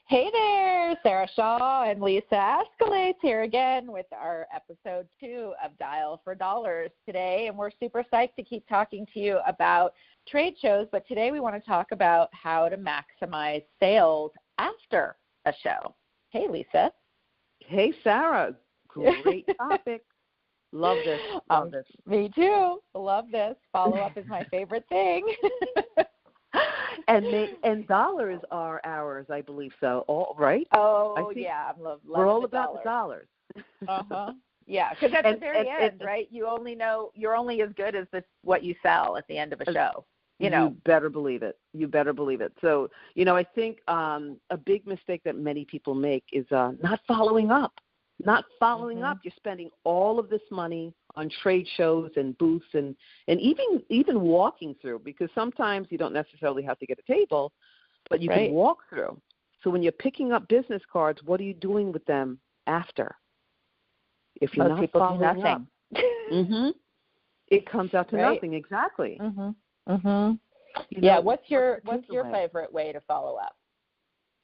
Hey there, Sarah Shaw and Lisa Ascolese here again with our episode 2 of Dial for Dollars today, and we're super psyched to keep talking to you about trade shows, but today we want to talk about how to maximize sales after a show. Hey, Lisa. Hey, Sarah. Great topic. Love this. Love this. Me too. Love this. Follow-up is my favorite thing. And dollars are ours, I believe so. All right? Oh, yeah. We're all about the dollars. Uh-huh. Yeah, because at the very end, right, you're only as good as what you sell at the end of a show. You better believe it. You better believe it. So, I think a big mistake that many people make is not following up. Not following up. You're spending all of this money on trade shows and booths and even walking through, because sometimes you don't necessarily have to get a table, but you can walk through. So when you're picking up business cards, what are you doing with them after? If you're not following up, it comes out to nothing. Exactly. What's your favorite way to follow up?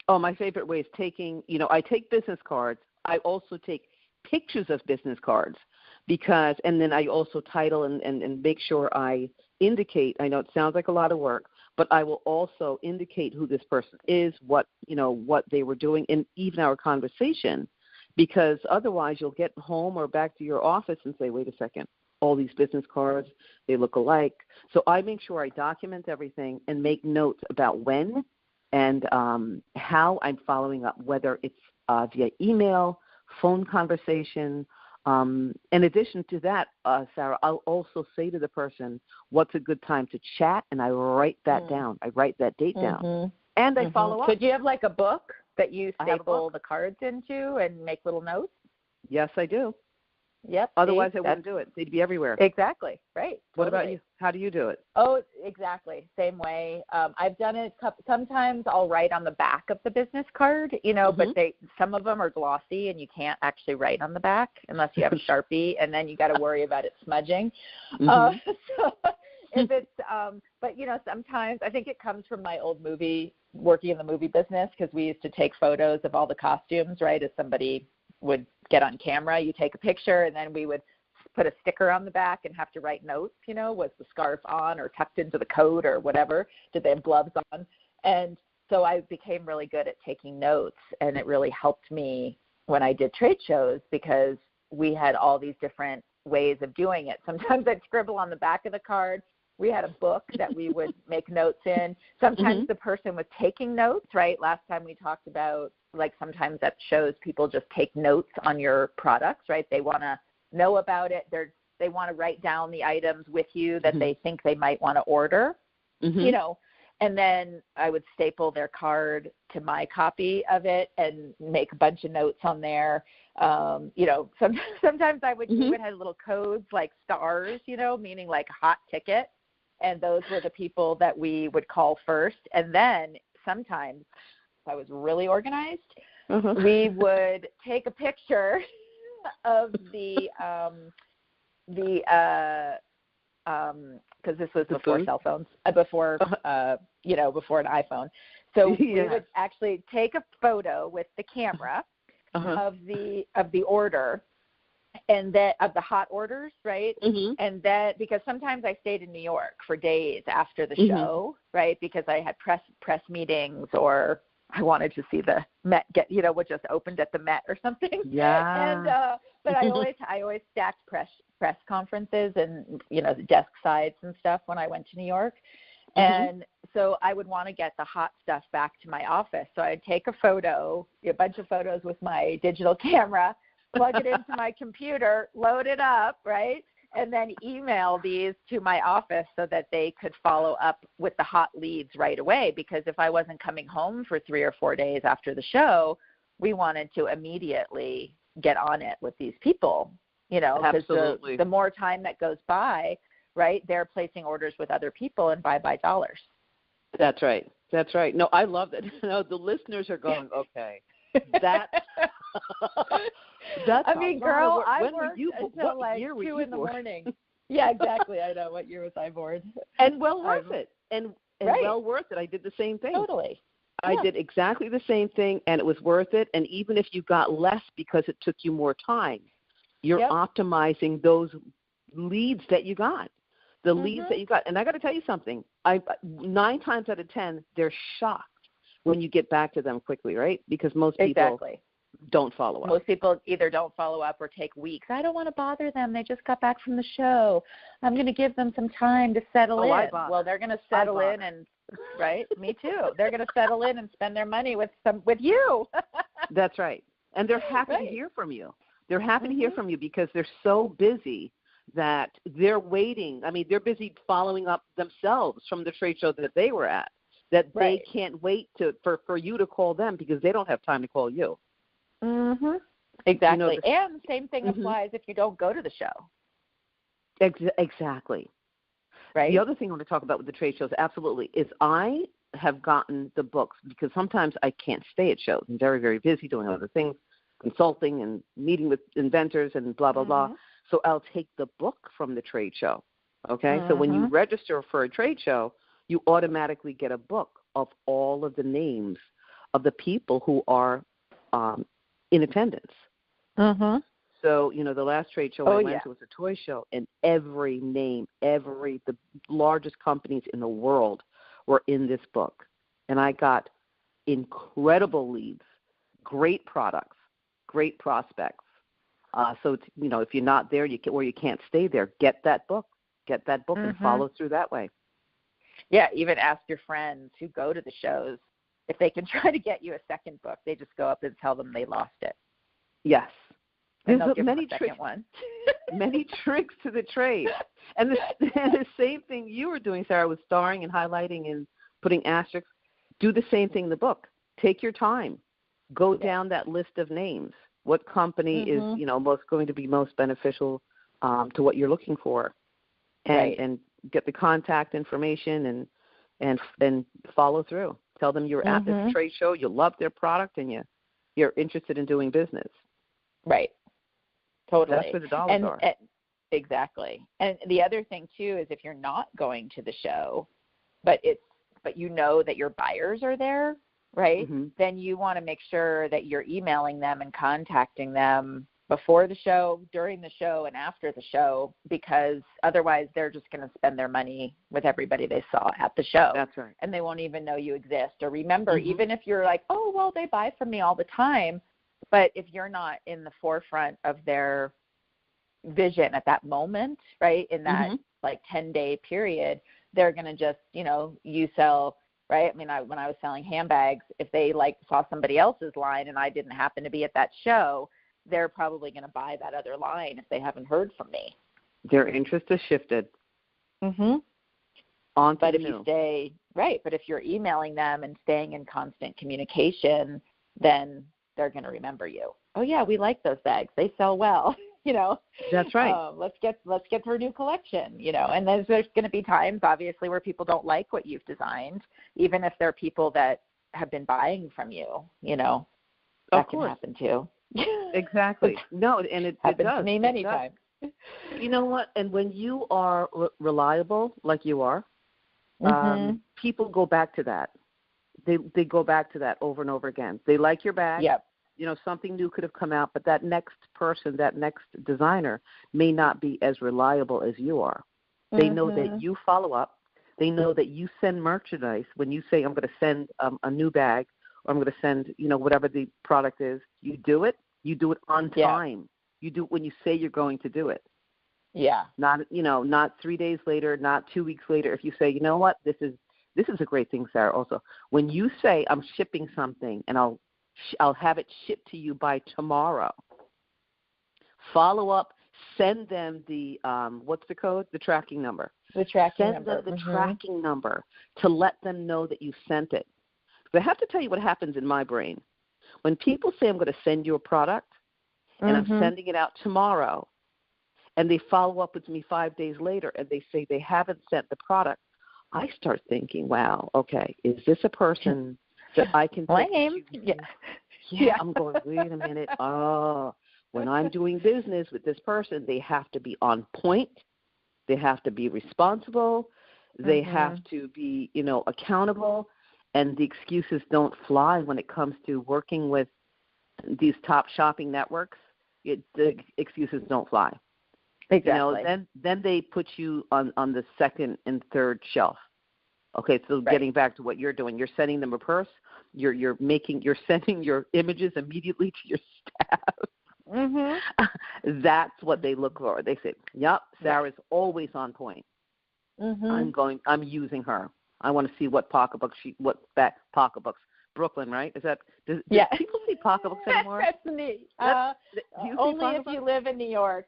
Oh, my favorite way is I take business cards. I also take pictures of business cards and then I also title and make sure I indicate. I know it sounds like a lot of work, but I will also indicate who this person is, what they were doing, and even our conversation, because otherwise you'll get home or back to your office and say, wait a second, all these business cards, they look alike. So I make sure I document everything and make notes about when and how I'm following up, whether it's via email, phone conversation. In addition to that, Sarah, I'll also say to the person, what's a good time to chat, and I write that down. I write that date down, and I follow up. So do you have like a book that you staple the cards into and make little notes? Yes, I do. Yep. Otherwise, I wouldn't do it. They'd be everywhere. Exactly. Right. What about you? How do you do it? Oh, exactly. Same way. I've done it. Sometimes I'll write on the back of the business card, but some of them are glossy and you can't actually write on the back unless you have a Sharpie, and then you got to worry about it smudging. So if it's, but sometimes I think it comes from my old working in the movie business, because we used to take photos of all the costumes, right, as somebody would get on camera. You take a picture, and then we would put a sticker on the back and have to write notes, was the scarf on or tucked into the coat or whatever? Did they have gloves on? And so I became really good at taking notes, and it really helped me when I did trade shows, because we had all these different ways of doing it. Sometimes I'd scribble on the back of the card. We had a book that we would make notes in. Sometimes the person was taking notes, right? Last time we talked about, like, sometimes at shows people just take notes on your products, right? They want to know about it. They want to write down the items with you that they think they might want to order, and then I would staple their card to my copy of it and make a bunch of notes on there. Sometimes we would have little codes like stars, meaning like hot ticket. And those were the people that we would call first. And then sometimes, if I was really organized, we would take a picture of because this was before cell phones, before an iPhone. So we would actually take a photo with the camera of the order, and that of the hot orders, right? And that, because sometimes I stayed in New York for days after the show, right? Because I had press meetings, or I wanted to see the Met what just opened at the Met or something. Yeah. And but I always stacked press conferences and the desk sides and stuff when I went to New York. And so I would want to get the hot stuff back to my office. So I'd take a bunch of photos with my digital camera, plug it into my computer, load it up, right, and then email these to my office so that they could follow up with the hot leads right away. Because if I wasn't coming home for 3 or 4 days after the show, we wanted to immediately get on it with these people, because the more time that goes by, right, they're placing orders with other people and buy dollars. That's right. No, I love it. The listeners are going, okay. That's I mean, girl, I worked until like 2 in the morning. Yeah, exactly. I know. What year was I born? And well worth it. And well worth it. I did the same thing. Totally. I did exactly the same thing, and it was worth it. And even if you got less because it took you more time, you're optimizing those leads that you got, the leads that you got. And I got to tell you something. 9 times out of 10, they're shocked when you get back to them quickly, right? Because most people don't follow up. Most people either don't follow up or take weeks. I don't want to bother them. They just got back from the show. I'm going to give them some time to settle in. Well, they're going to settle in and right? Me too. They're going to settle in and spend their money with you. That's right. And they're happy to hear from you. They're happy to hear from you because they're so busy that they're waiting. I mean, they're busy following up themselves from the trade show that they were at, that they can't wait for you to call them because they don't have time to call you. Mm-hmm. Exactly. And the same thing applies if you don't go to the show. Exactly. Right. The other thing I want to talk about with the trade shows, absolutely, is I have gotten the books because sometimes I can't stay at shows. I'm very, very busy doing other things, consulting and meeting with inventors and blah, blah, blah. So I'll take the book from the trade show, okay? So when you register for a trade show, you automatically get a book of all of the names of the people who are in attendance. So, the last trade show I went to was a toy show, and every name, the largest companies in the world were in this book. And I got incredible leads, great products, great prospects. So, if you're not there or you can't stay there, get that book and follow through that way. Yeah, even ask your friends who go to the shows if they can try to get you a second book. They just go up and tell them they lost it. Yes. There's many tricks. Many tricks to the trade. And the same thing you were doing, Sarah, with starring and highlighting and putting asterisks. Do the same thing in the book. Take your time. Go down that list of names. What company is, going to be most beneficial to what you're looking for, and get the contact information and follow through. Tell them you're at this trade show, you love their product, and you're interested in doing business. Right. Totally. That's where the dollars are. Exactly. And the other thing too is if you're not going to the show, but you know that your buyers are there, right? Then you want to make sure that you're emailing them and contacting them before the show, during the show, and after the show, because otherwise they're just going to spend their money with everybody they saw at the show. That's right. And they won't even know you exist or remember, even if you're like, oh, well, they buy from me all the time. But if you're not in the forefront of their vision at that moment, right, in that 10-day period, they're going to just, you sell, right? I mean, when I was selling handbags, if they saw somebody else's line and I didn't happen to be at that show, they're probably going to buy that other line if they haven't heard from me. Their interest has shifted. But if you're emailing them and staying in constant communication, then they're going to remember you. Oh yeah, we like those bags. They sell well. That's right. Let's get her new collection. And there's going to be times, obviously, where people don't like what you've designed, even if they're people that have been buying from you. That can happen too. Exactly. No, and it happens does. to me many times. You know what? And when you are reliable, like you are, people go back to that. They go back to that over and over again. They like your bag. Yep. Something new could have come out, but that next person, that next designer may not be as reliable as you are. They know that you follow up. They know that you send merchandise. When you say, I'm going to send a new bag, or I'm going to send, whatever the product is, you do it on time. You do it when you say you're going to do it. Yeah. Not 3 days later, not 2 weeks later. If you say, you know what, this is a great thing, Sarah, also. When you say, I'm shipping something and I'll have it shipped to you by tomorrow, follow up, send them the, what's the code? The tracking number. The tracking number. Send them the tracking number to let them know that you sent it. But I have to tell you what happens in my brain. When people say, I'm going to send you a product and I'm sending it out tomorrow, and they follow up with me 5 days later and they say they haven't sent the product, I start thinking, wow, okay, is this a person that I can blame? Yeah, I'm going, wait a minute. When I'm doing business with this person, they have to be on point. They have to be responsible. They have to be, accountable. and the excuses don't fly when it comes to working with these top shopping networks. The excuses don't fly. Exactly. Then they put you on the second and third shelf. Okay, so getting back to what you're doing, you're sending them a purse. You're sending your images immediately to your staff. Mm-hmm. That's what they look for. They say, "Yep, Sarah's always on point. Mm-hmm. I'm using her. I want to see what pocketbooks Brooklyn, right? Is that? Do people see pocketbooks anymore? That's neat. Only if you live in New York.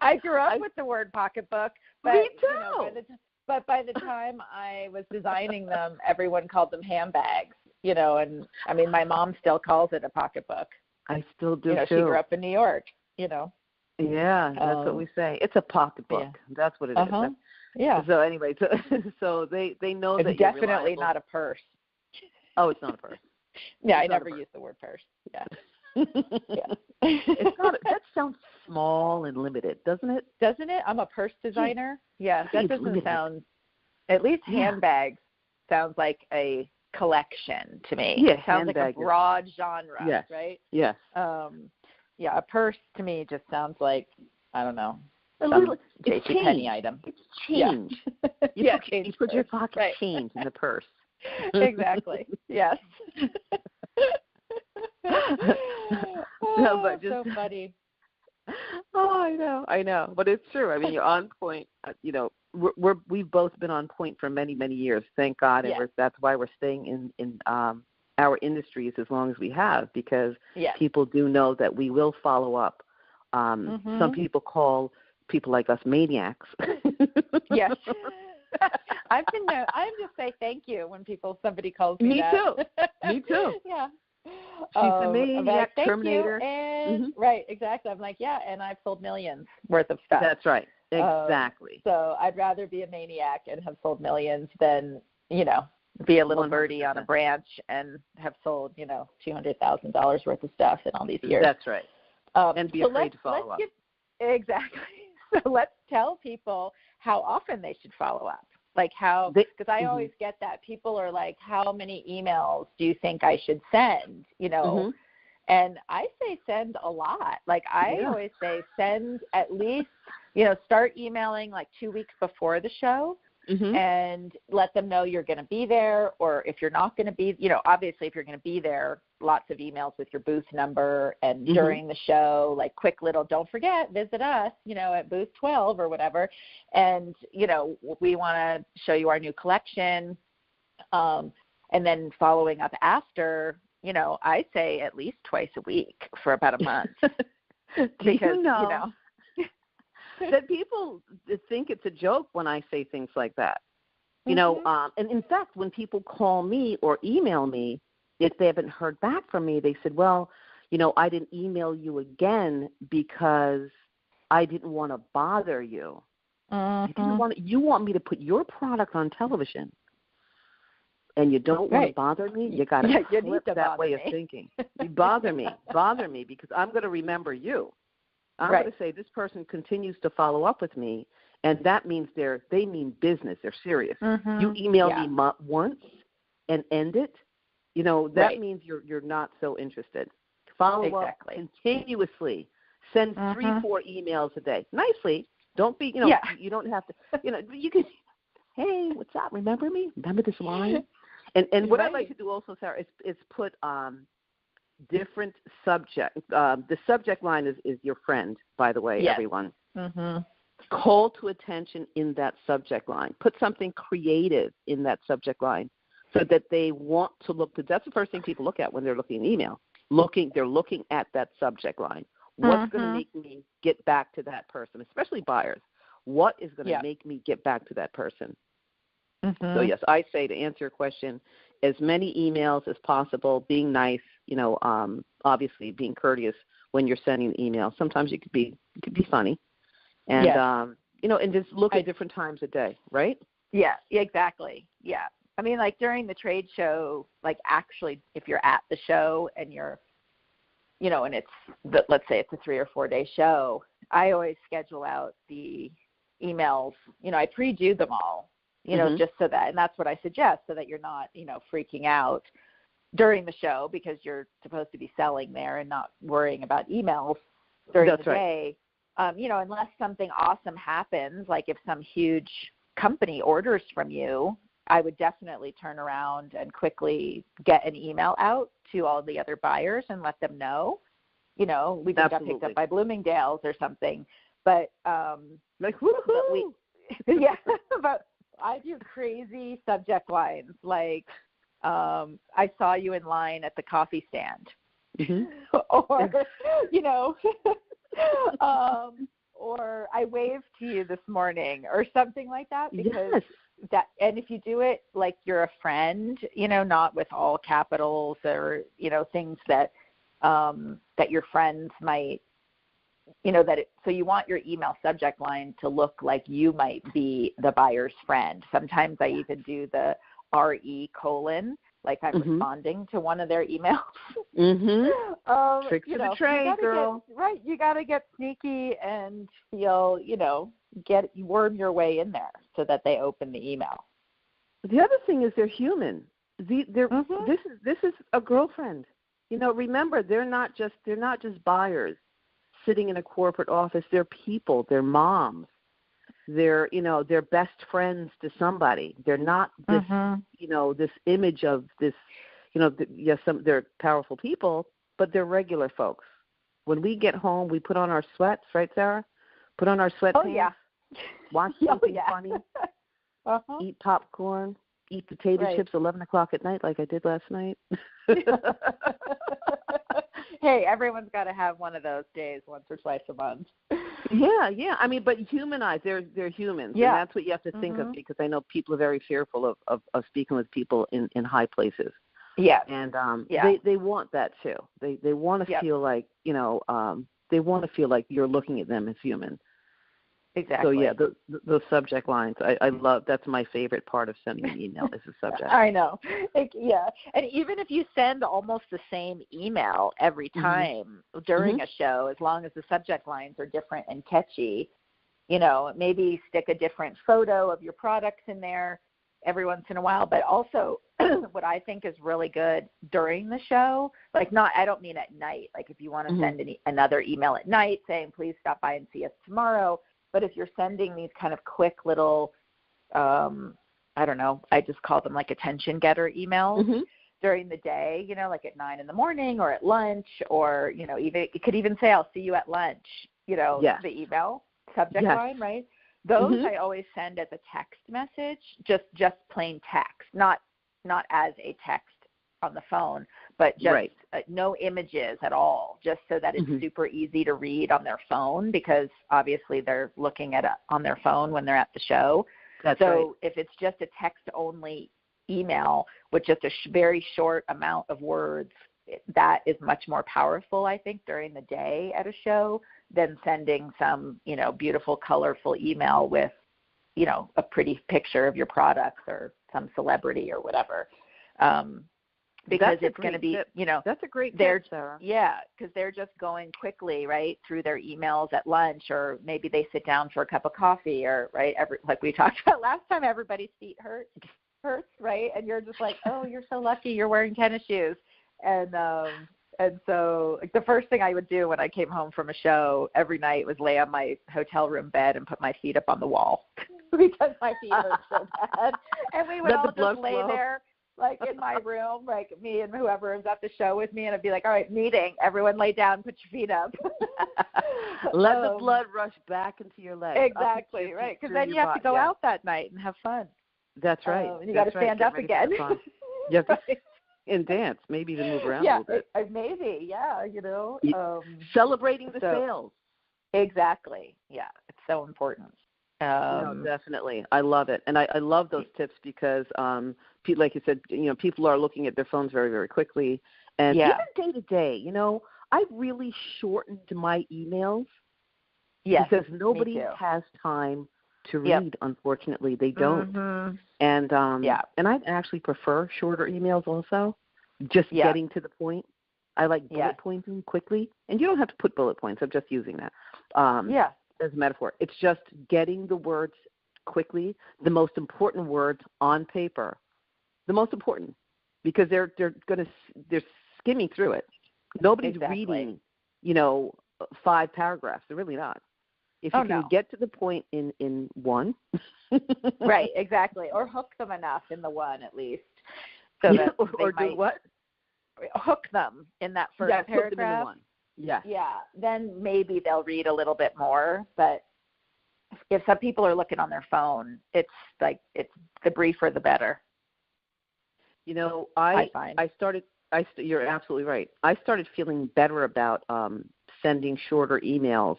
I grew up with the word pocketbook, but me too. But by the time I was designing them, everyone called them handbags. And I mean, my mom still calls it a pocketbook. I still do too. She grew up in New York. Yeah, that's what we say. It's a pocketbook. Yeah. That's what it is. Yeah. So anyway, so they know it's that you're definitely reliable. Not a purse. Oh, it's not a purse. Yeah, I never use the word purse. Yeah. Yeah. It's not. That sounds small and limited, doesn't it? Doesn't it? I'm a purse designer. Yeah, that doesn't limited. Sound. At least handbags sounds like a collection to me. Yeah, it sounds like a broad genre, yes. Right? Yes. Yeah, a purse to me just sounds like, I don't know, JCPenney item. It's change. Yeah. You put your pocket change in the purse. Exactly. Yes. No, but just so funny. Oh, I know, but it's true. I mean, you're on point. We've both been on point for many, many years. Thank God, and that's why we're staying in our industries as long as we have, because people do know that we will follow up. Some people call people like us maniacs. Yes. I just say thank you when somebody calls me that. Me too. Yeah. She's the maniac, like, Terminator. And, Right, exactly. I'm like, and I've sold millions worth of stuff. That's right. Exactly. So I'd rather be a maniac and have sold millions than, be a little 100%. Birdie on a branch and have sold, $200,000 worth of stuff in all these years. That's right. And be afraid to follow up. Exactly. So let's tell people how often they should follow up. Like how, because I always get that. People are like, how many emails do you think I should send? And I say send a lot. Like I always say send at least, start emailing like 2 weeks before the show. And let them know you're going to be there, or if you're not going to be, obviously if you're going to be there, lots of emails with your booth number, and during the show, like quick little, don't forget, visit us, at booth 12 or whatever. And, we want to show you our new collection. And then following up after, I say at least twice a week for about a month. Because, that people think it's a joke when I say things like that. And in fact, when people call me or email me, if they haven't heard back from me, they said, well, I didn't email you again because I didn't want to bother you. You want me to put your product on television, and you don't want to bother me? You got to flip that way of thinking. You bother me because I'm going to remember you. I'm going to say this person continues to follow up with me, and that means they mean business. They're serious. You email me once and end it, that means you're not so interested. Follow up continuously. Send 3-4 emails a day. Nicely. Don't be, you don't have to, you can, hey, what's up? Remember me? Remember this line? And what I like to do also, Sarah, is put different subject. The subject line is your friend, by the way, everyone. Call to attention in that subject line. Put something creative in that subject line so that they want to look. That's the first thing people look at when they're looking at email. They're looking at that subject line. What's going to make me get back to that person, especially buyers? What is going to make me get back to that person? So, yes, I say, to answer your question, as many emails as possible, being nice, obviously being courteous when you're sending an email. Sometimes you could be funny. And, and just look at different times a day, right? Yeah, exactly. Yeah. I mean, like during the trade show, like actually if you're at the show and you're, and let's say it's a 3 or 4 day show, I always schedule out the emails. I pre-do them all. you know, just so that, and that's what I suggest, so that you're not, you know, freaking out during the show because you're supposed to be selling there and not worrying about emails during the day. You know, unless something awesome happens, like if some huge company orders from you, I would definitely turn around and quickly get an email out to all the other buyers and let them know. You know, we just got picked up by Bloomingdale's or something. But like, woohoo! Yeah, but I do crazy subject lines like, I saw you in line at the coffee stand. Or, you know, or I waved to you this morning or something like that. Because that, and if you do it like you're a friend, you know, not with all capitals or, you know, things that that your friends might, you know, so you want your email subject line to look like you might be the buyer's friend. Sometimes I even do the RE : like I'm responding to one of their emails. Tricks of the trade, girl. You got to get sneaky and feel, you know, worm your way in there so that they open the email. The other thing is they're human. This is a girlfriend. You know, remember, they're not just buyers sitting in a corporate office. They're people. They're moms. They're, you know, they're best friends to somebody. They're not this, you know, this image of this, you know, they're powerful people, but they're regular folks. When we get home, we put on our sweats, right, Sarah? Put on our sweatpants. Watch something funny. Eat popcorn. Eat potato chips 11 o'clock at night like I did last night. Hey, everyone's got to have one of those days once or twice a month. Yeah. I mean, but humanized. They're humans. And that's what you have to think of, because I know people are very fearful of speaking with people in high places. Yeah. And they want that too. They want to feel like, you know, they want to feel like you're looking at them as human. Exactly. So, yeah, those subject lines, I love. That's my favorite part of sending an email is the subject. I know. Yeah. And even if you send almost the same email every time during a show, as long as the subject lines are different and catchy, you know, maybe stick a different photo of your products in there every once in a while. But also what I think is really good during the show, like I don't mean at night. Like if you want to send another email at night saying, please stop by and see us tomorrow. But if you're sending these kind of quick little, I don't know, I just call them like attention getter emails during the day, you know, like at 9 a.m. or at lunch, or, you know, even it could even say, I'll see you at lunch, you know, the email subject line, right? Those I always send as a text message, just plain text, not as a text on the phone, but just no images at all, just so that it's super easy to read on their phone, because obviously they're looking at on their phone when they're at the show. So if it's just a text-only email with just a very short amount of words, that is much more powerful, I think, during the day at a show than sending some, you know, beautiful, colorful email with, you know, a pretty picture of your products or some celebrity or whatever. Because it's going to be, you know, that's a great tip, Sarah. Yeah, because they're just going quickly, right, through their emails at lunch, or maybe they sit down for a cup of coffee, or like we talked about last time, everybody's feet hurts, right, and you're just like, oh, you're so lucky, you're wearing tennis shoes, and so like, the first thing I would do when I came home from a show every night was lay on my hotel room bed and put my feet up on the wall because my feet hurt so bad, and we would all just lay there. Like in my room, like me and whoever was at the show with me, and I'd be like, all right, meeting, everyone lay down, put your feet up. Let the blood rush back into your legs. Exactly, right, because then you have to go out that night and have fun. That's right. And you got to stand up again. You have to and dance, maybe even move around a little bit. Maybe, you know. Celebrating the sales. Exactly, yeah, it's so important. No, definitely. I love it. And I love those tips because, like you said, you know, people are looking at their phones very, very quickly. And even day to day, you know, I've really shortened my emails because nobody has time to read, unfortunately. They don't. And and I actually prefer shorter emails also, just getting to the point. I like bullet pointing quickly. And you don't have to put bullet points. I'm just using that. As a metaphor. It's just getting the words quickly the most important words on paper, the most important, because they're skimming through it. Nobody's reading, 5 paragraphs. They're really not. If you can get to the point in one. Right, exactly. Or hook them enough in the one at least. So that or do what? Hook them in that first paragraph. Hook them in the one. Yeah. Yeah, then maybe they'll read a little bit more. But if some people are looking on their phone, it's the briefer the better. I started. You're absolutely right. I started feeling better about sending shorter emails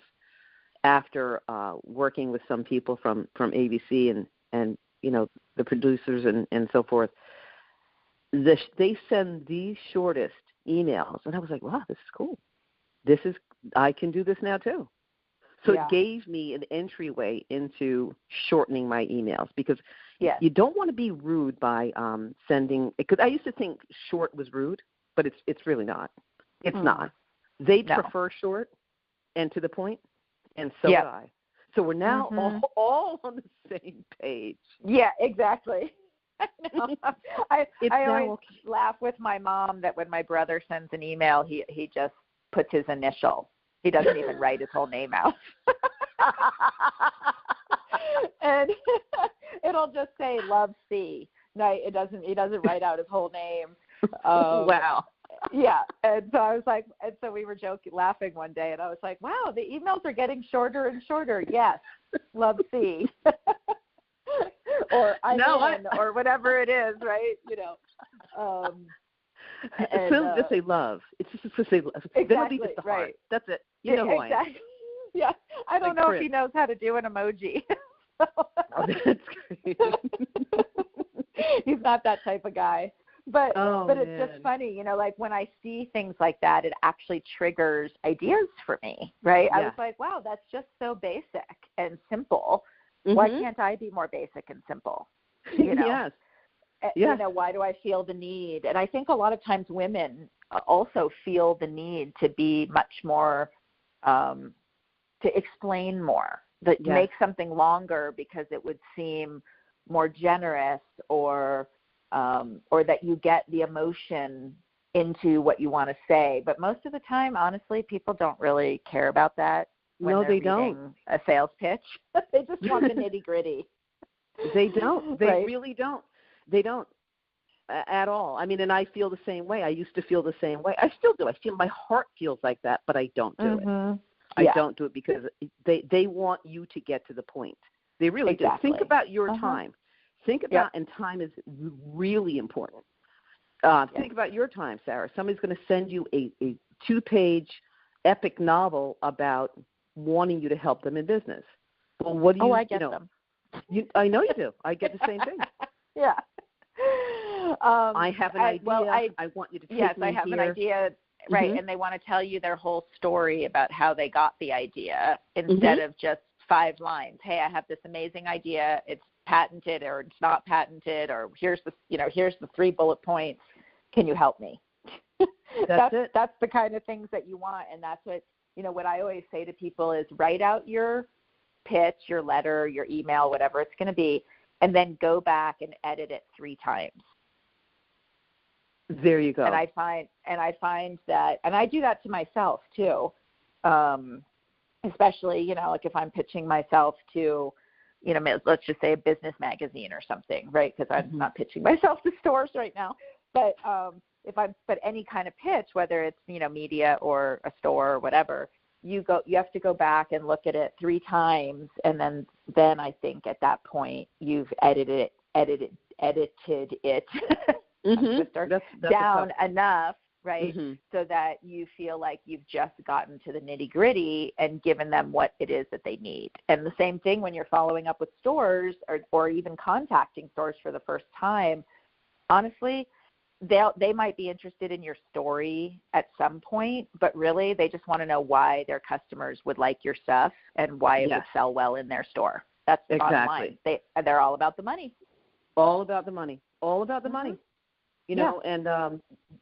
after working with some people from ABC and the producers and so forth. They send the shortest emails, and I was like, wow, this is cool. I can do this now too. So it gave me an entryway into shortening my emails, because you don't want to be rude by sending, because I used to think short was rude, but it's really not. It's not. They prefer short and to the point, and so do I. So we're now all on the same page. Yeah, exactly. I always laugh with my mom that when my brother sends an email, he just puts his initial. He doesn't even write his whole name out. And it'll just say "Love C." No, it doesn't. He doesn't write out his whole name. Wow. Yeah, and so I was like, and so we were laughing one day, and I was like, wow, the emails are getting shorter and shorter. Yes, "Love C." Or or whatever it is, right? It's just say love. It's just to say love. Exactly, then it'll be just the heart. Right. That's it. You know who I am. Yeah, I don't know if he knows how to do an emoji. Oh, that's great. He's not that type of guy. But it's just funny, like when I see things like that, it actually triggers ideas for me, right? Yeah. I was like, wow, that's just so basic and simple. Mm-hmm. Why can't I be more basic and simple? Yes. Why do I feel the need? And I think a lot of times women also feel the need to be much more, to explain more, to make something longer because it would seem more generous, or that you get the emotion into what you want to say. But most of the time, honestly, people don't really care about that. When they're reading a sales pitch. They just want the nitty-gritty. They don't. They really don't. They don't at all. I mean, and I feel the same way. I used to feel the same way. I still do. My heart feels like that, but I don't do it. I don't do it because they want you to get to the point. They really do. Think about your time. Think about, and time is really important. Think about your time, Sarah. Somebody's going to send you a 2-page epic novel about wanting you to help them in business. Well, what do you? I get them. I know you do. I get the same thing. Yeah. I have an idea. Well, I want you to take me Yes, I have an idea, right? Mm-hmm. And they want to tell you their whole story about how they got the idea instead of just 5 lines. Hey, I have this amazing idea. It's patented or it's not patented, or here's the 3 bullet points. Can you help me? That's it. That's the kind of things that you want, and that's what. What I always say to people is write out your pitch, your letter, your email, whatever it's going to be, and then go back and edit it 3 times. There you go. And I find that, and I do that to myself too, especially, like if I'm pitching myself to, let's just say a business magazine or something, right? Because I'm not pitching myself to stores right now, but but any kind of pitch, whether it's, media or a store or whatever, you have to go back and look at it 3 times. And then I think at that point you've edited it down enough, right? So that you feel like you've just gotten to the nitty gritty and given them what it is that they need. And the same thing when you're following up with stores or even contacting stores for the first time, honestly, they might be interested in your story at some point, but really they just want to know why their customers would like your stuff and why it would sell well in their store. That's the bottom line. They're all about the money. All about the money. All about the money. And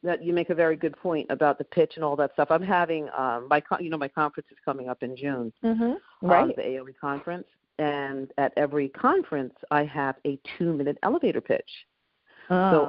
that you make a very good point about the pitch and all that stuff. I'm having my conference is coming up in June, right? The AOE conference, And at every conference, I have a 2-minute elevator pitch. So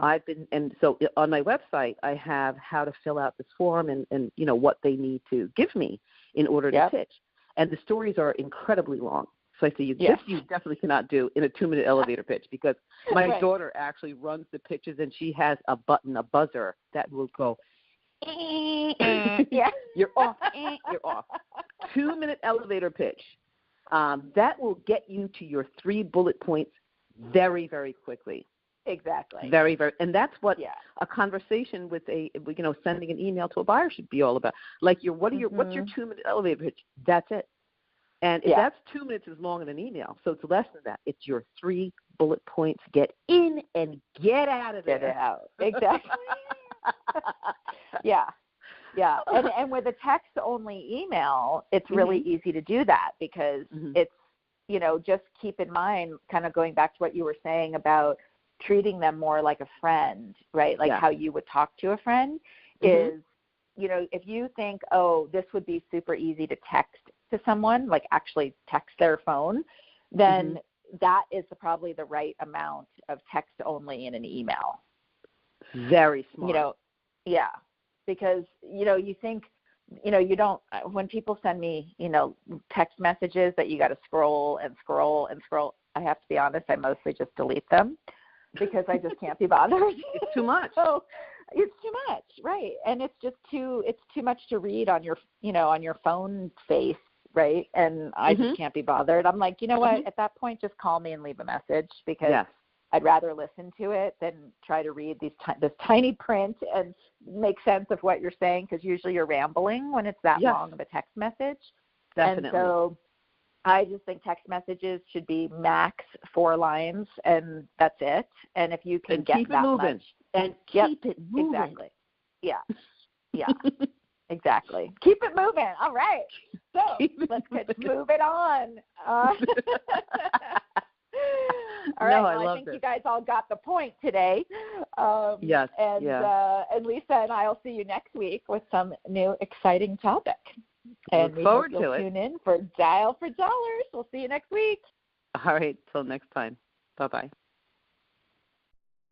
so on my website, I have how to fill out this form and what they need to give me in order to pitch. And the stories are incredibly long. So I say, this you definitely cannot do in a 2-minute elevator pitch, because my daughter actually runs the pitches, and she has a buzzer that will go, you're off, you're off. 2-minute elevator pitch. That will get you to your 3 bullet points very, very quickly. Exactly. Very, very, and that's what a conversation with sending an email to a buyer should be all about. Like what's your 2-minute elevator pitch? That's it. And if that's 2 minutes is long in an email, so it's less than that. It's your 3 bullet points. Get in and get out of there. Get it out. Exactly. Yeah. And with a text-only email, it's really easy to do that, because it's, just keep in mind, kind of going back to what you were saying about treating them more like a friend, right? Like how you would talk to a friend is, if you think, oh, this would be super easy to text to someone, like actually text their phone, then that is probably the right amount of text only in an email. Very smart. Because, you think, you don't, when people send me, text messages that you got to scroll and scroll and scroll, I have to be honest, I mostly just delete them, because I just can't be bothered. It's too much. So it's too much, right? And it's too much to read on your, on your phone face, right? And I just can't be bothered. I'm like, you know what? At that point, just call me and leave a message, because I'd rather listen to it than try to read this tiny print and make sense of what you're saying, because usually you're rambling when it's that long of a text message. Definitely. And so I just think text messages should be max 4 lines, and that's it. And if you can get keep it that moving. much, and keep it moving. Exactly. Yeah. Exactly. Keep it moving. All right. So let's move it on. All right. Well, I think you guys all got the point today. Yes. And Lisa and I will see you next week with some new exciting topic. And look forward to it. Tune in for Dial for Dollars. We'll see you next week. All right. Till next time. Bye-bye.